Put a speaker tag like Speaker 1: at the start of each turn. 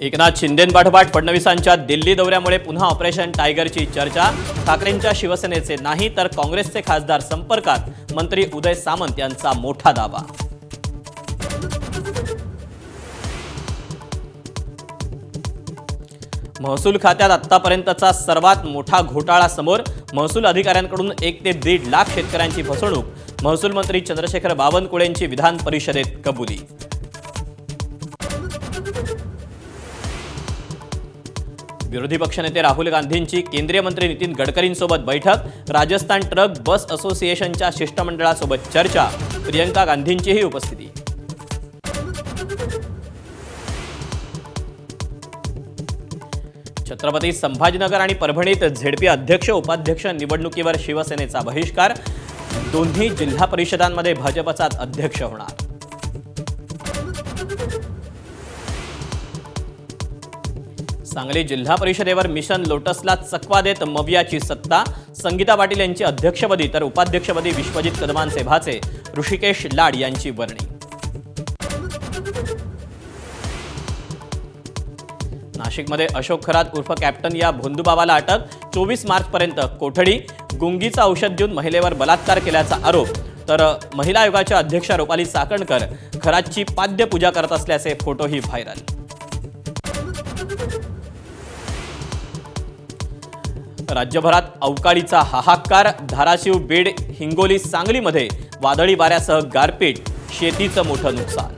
Speaker 1: एकनाथ शिंदेंपाठोपाठ फडणवीसांच्या दिल्ली दौऱ्यामुळे पुन्हा ऑपरेशन टायगरची चर्चा। ठाकरेंच्या शिवसेनेचे नाही तर काँग्रेसचे खासदार संपर्कात, मंत्री उदय सामंत यांचा मोठा दावा। महसूल खात्यात आतापर्यंतचा सर्वात मोठा घोटाळा समोर। महसूल अधिकाऱ्यांकडून 1 ते 1.5 लाख शेतकऱ्यांची फसवणूक। महसूल मंत्री चंद्रशेखर बावनकुळेंची विधान परिषदेत कबुली। विरोधी पक्षनेते राहुल गांधींची केंद्रीय मंत्री नितीन गडकरींसोबत बैठक। राजस्थान ट्रक बस असोसिएशनच्या शिष्टमंडळासोबत चर्चा। प्रियंका गांधींचीही उपस्थिती। छत्रपती संभाजीनगर आणि परभणीत झेडपी अध्यक्ष उपाध्यक्ष निवडणुकीवर शिवसेनेचा बहिष्कार। दोन्ही जिल्हा परिषदांमध्ये भाजपचाच अध्यक्ष होणार। सांगली जिल्हा परिषदेवर मिशन लोटसला चकवा देत मवियाची सत्ता। संगीता पाटील यांची अध्यक्षपदी तर उपाध्यक्षपदी विश्वजित कदमांचे भाचे ऋषिकेश लाड यांची वर्णी। नाशिकमध्ये अशोक खरात उर्फ कॅप्टन या भोंदूबाबाला अटक। 24 मार्चपर्यंत कोठडी। गुंगीचं औषध देऊन महिलेवर बलात्कार केल्याचा आरोप। तर महिला आयोगाच्या अध्यक्षा रुपाली चाकणकर खरातची पाद्य पूजा करत असल्याचे फोटोही व्हायरल। राज्यभरात अवकाळीचा हाहाकार। धाराशिव, बीड, हिंगोली, सांगलीमध्ये वादळी वाऱ्यासह गारपीट। शेतीचं मोठं नुकसान।